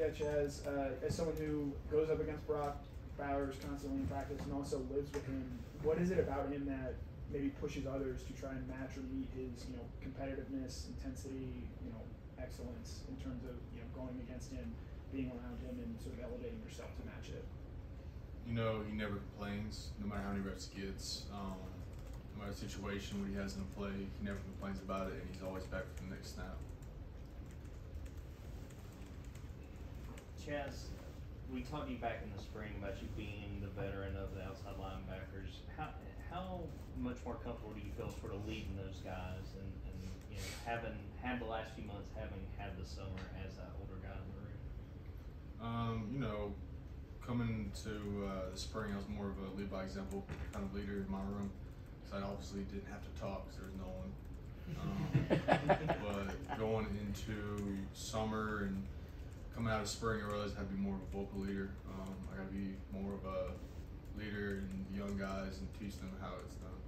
that, Chaz, as someone who goes up against Brock Bowers constantly in practice and also lives with him, what is it about him that maybe pushes others to try and match or meet his, competitiveness, intensity, excellence in terms of, going against him, being around him, and sort of elevating yourself to match it? He never complains, no matter how many reps he gets. No matter the situation, what he has in the play, he never complains about it, and he's always back for the next snap. Chaz, we talked to you back in the spring about you being the veteran of the outside linebackers. How much more comfortable do you feel sort of leading those guys and having had the last few months, having had the summer as that older guy in the room? Coming to the spring, I was more of a lead by example kind of leader in my room, because I obviously didn't have to talk because there was no one. But going into summer and coming out of spring, I realized I had to be more of a vocal leader. I got to be more of a leader in the young guys and teach them how it's done.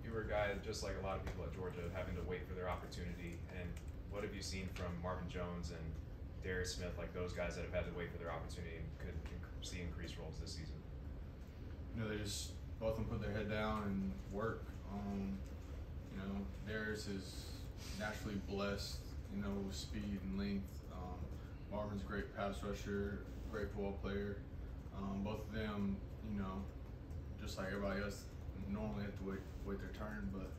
You were a guy, just like a lot of people at Georgia, having to wait for their opportunity. And what have you seen from Marvin Jones and Darius Smith, like those guys that have had to wait for their opportunity and could see increased roles this season? They just both of them put their head down and work. Darius is naturally blessed, with speed and length. Marvin's a great pass rusher, great football player. Both of them, just like everybody else, normally have to wait their turn, but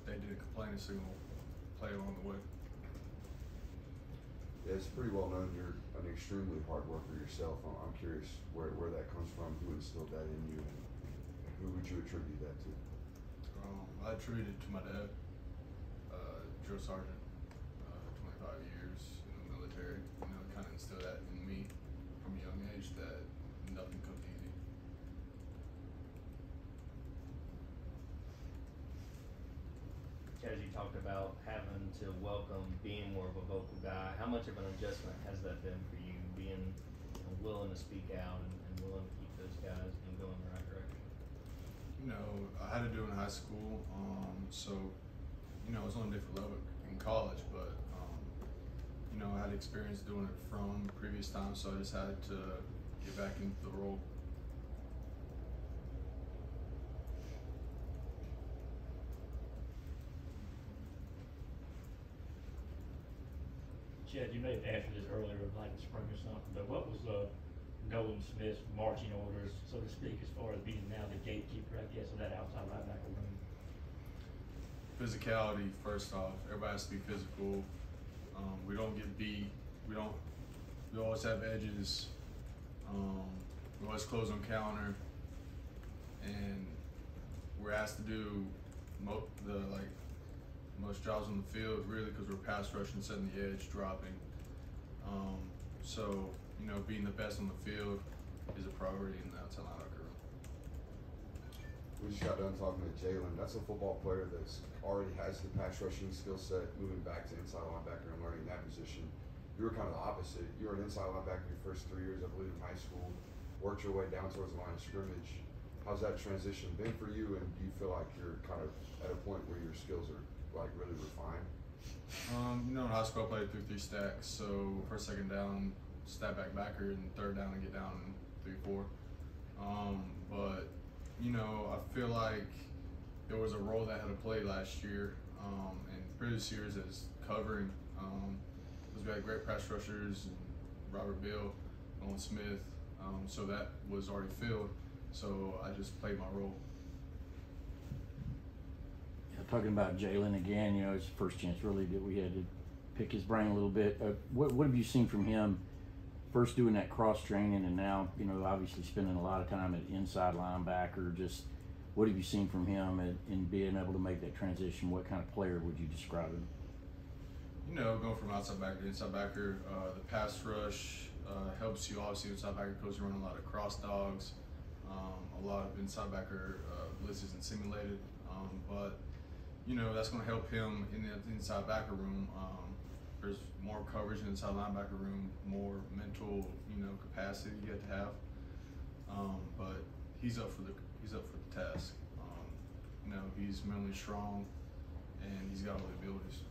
they didn't complain a single play along the way. Yeah, it's pretty well known you're an extremely hard worker yourself. I'm curious where that comes from, who instilled that in you, and who would you attribute that to? I attribute it to my dad, drill sergeant, 25 years in the military. Kind of instilled that in me from a young age that nothing comes easy. Chaz, you talked about having to welcome being more of a vocal guy. How much of an adjustment has that been for you, being willing to speak out and willing to keep those guys going in the right direction? I had to do it in high school, so it was on a different level in college, but I had experience doing it from previous times, so I just had to get back into the role. Chad, you may have answered this earlier, like the spring or something, but what was Nolan Smith's marching orders, so to speak, as far as being now the gatekeeper, I guess, of that outside linebacker room? Physicality, first off. Everybody has to be physical. We don't get beat. We always have edges. We always close on counter, and we're asked to do most jobs on the field, really, because we're pass rushing, setting the edge, dropping. So being the best on the field is a priority in the outside linebacker room. We just got done talking to Jalen. That's a football player that's already has the pass rushing skill set, moving back to inside linebacker and learning that position. You were kind of the opposite. You were an inside linebacker your first 3 years, I believe, in high school, worked your way down towards the line of scrimmage. How's that transition been for you, and do you feel like you're kind of at a point where your skills are really refined? In high school I played 3-3 stacks, so first, second down, step backer, and third down and get down in 3-4. But I feel like there was a role that I had to play last year, and previous years as covering. Because we had great pass rushers, and Robert Bill, Nolan Smith, so that was already filled. So I just played my role. Talking about Jalen again, it's the first chance really that we had to pick his brain a little bit. What have you seen from him, first doing that cross training and now, obviously spending a lot of time at inside linebacker? Just what have you seen from him in being able to make that transition? What kind of player would you describe him? Going from outside backer to inside backer, the pass rush helps you. Obviously, inside backer because you run a lot of cross dogs, a lot of inside backer blitzes and simulated, but that's going to help him in the inside backer room. There's more coverage in the inside linebacker room, more mental, capacity you have to have. But he's up for the task. He's mentally strong, and he's got all the abilities.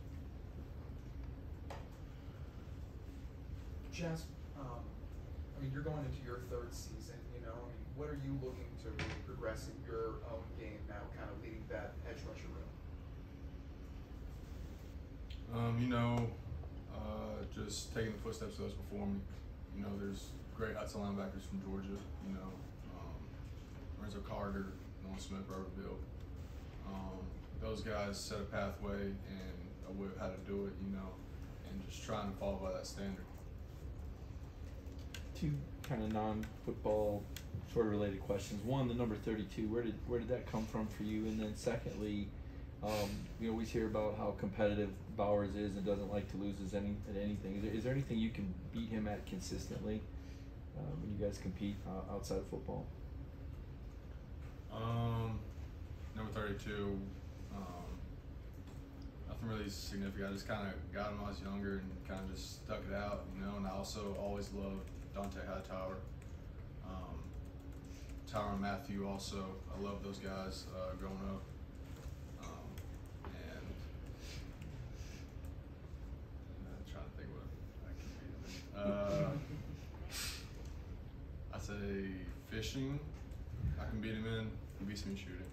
Chaz, I mean, you're going into your third season, you know, I mean, what are you looking to really progress in your own game now, kind of leading that edge rusher room? Just taking the footsteps of those before me. You know, there's great outside linebackers from Georgia, you know, Renzo Carter, Nolan Smith, Robert Bill. Those guys set a pathway and a way of how to do it, you know, and just trying to follow by that standard. Two kind of non-football sort of related questions. One, the number 32, where did that come from for you? And then secondly, we always hear about how competitive Bowers is and doesn't like to lose at anything. Is there anything you can beat him at consistently when you guys compete outside of football? Number 32, nothing really significant. I just kind of got him when I was younger and kind of just stuck it out, you know. And I also always loved Dante Hightower, Tyrann Mathieu also. I love those guys growing up. And I'm trying to think what I can beat him in. I'd say fishing. I can beat him in. He beats me shooting.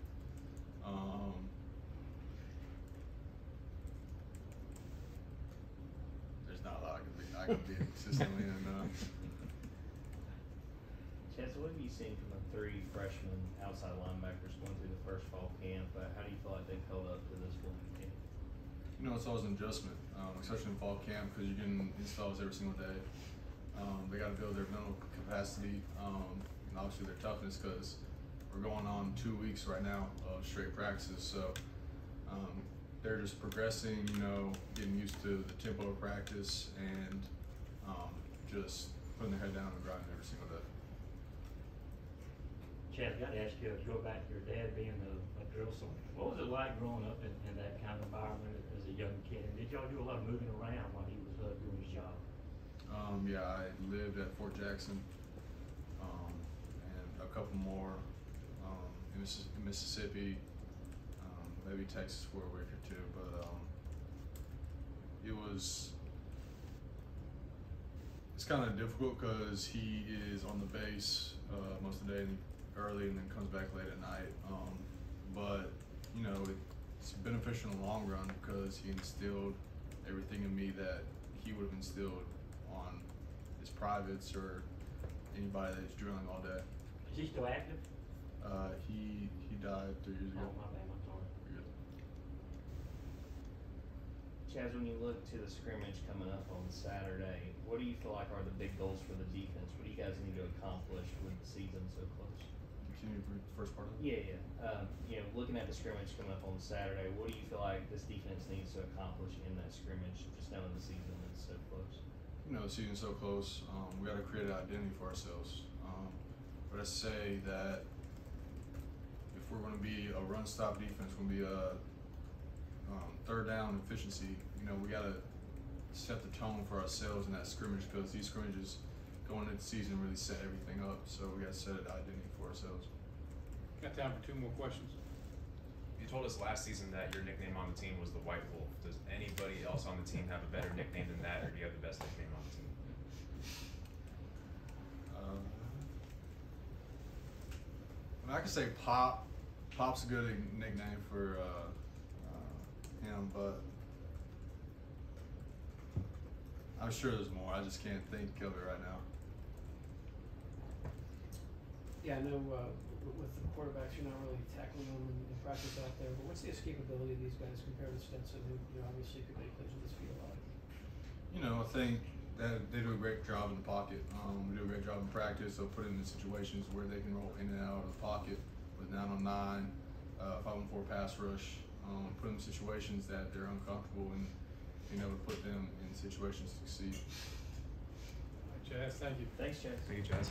There's not a lot I can beat him consistently in. Chaz, what have you seen from the three freshman outside linebackers going through the first fall camp? How do you feel like they've held up to this point in camp? You know, it's always an adjustment, especially in fall camp, because you're getting installs every single day. They got to build their mental capacity and obviously their toughness, because we're going on 2 weeks right now of straight practices. So they're just progressing, you know, getting used to the tempo of practice and just putting their head down and grinding every single day. Chaz, I got to ask you, go back to your dad being a drill sergeant. What was it like growing up in that kind of environment as a young kid? And did y'all do a lot of moving around while he was doing his job? Yeah, I lived at Fort Jackson and a couple more in Mississippi, maybe Texas for a week or two. But it's kind of difficult because he is on the base most of the day early and then comes back late at night. But you know, it's beneficial in the long run because he instilled everything in me that he would have instilled on his privates or anybody that's drilling all day. Is he still active? He died 3 years ago. Oh, my bad, I'm sorry. You're good. Chaz, when you look to the scrimmage coming up on Saturday, what do you feel like are the big goals for the defense? What do you guys need to accomplish with the season so close? Can you repeat the first part of it? Yeah. You know, looking at the scrimmage coming up on Saturday, what do you feel like this defense needs to accomplish in that scrimmage, just knowing the season is so close? You know, the season's so close. We got to create an identity for ourselves. But I say that if we're going to be a run-stop defense, we're going to be a third down efficiency. You know, we got to set the tone for ourselves in that scrimmage, because these scrimmages going into the season really set everything up. So we got to set an identity for ourselves. Got time for 2 more questions. You told us last season that your nickname on the team was the White Wolf. Does anybody else on the team have a better nickname than that, or do you have the best nickname on the team? I can say Pop. Pop's a good nickname for him, but I'm sure there's more. I just can't think of it right now. Yeah, I know with the quarterbacks, you're not really tackling them in practice out there, but what's the escapability of these guys compared to Stetson, who obviously could make plays with his feet a lot? You know, I think that they do a great job in the pocket. We do a great job in practice, so putting them in situations where they can roll in and out of the pocket with 9-on-9, 5-on-4 pass rush, put them in situations that they're uncomfortable and being able to put them in situations to succeed. All right, Chaz, thank you. Thanks, Chaz. Thank you, Chaz.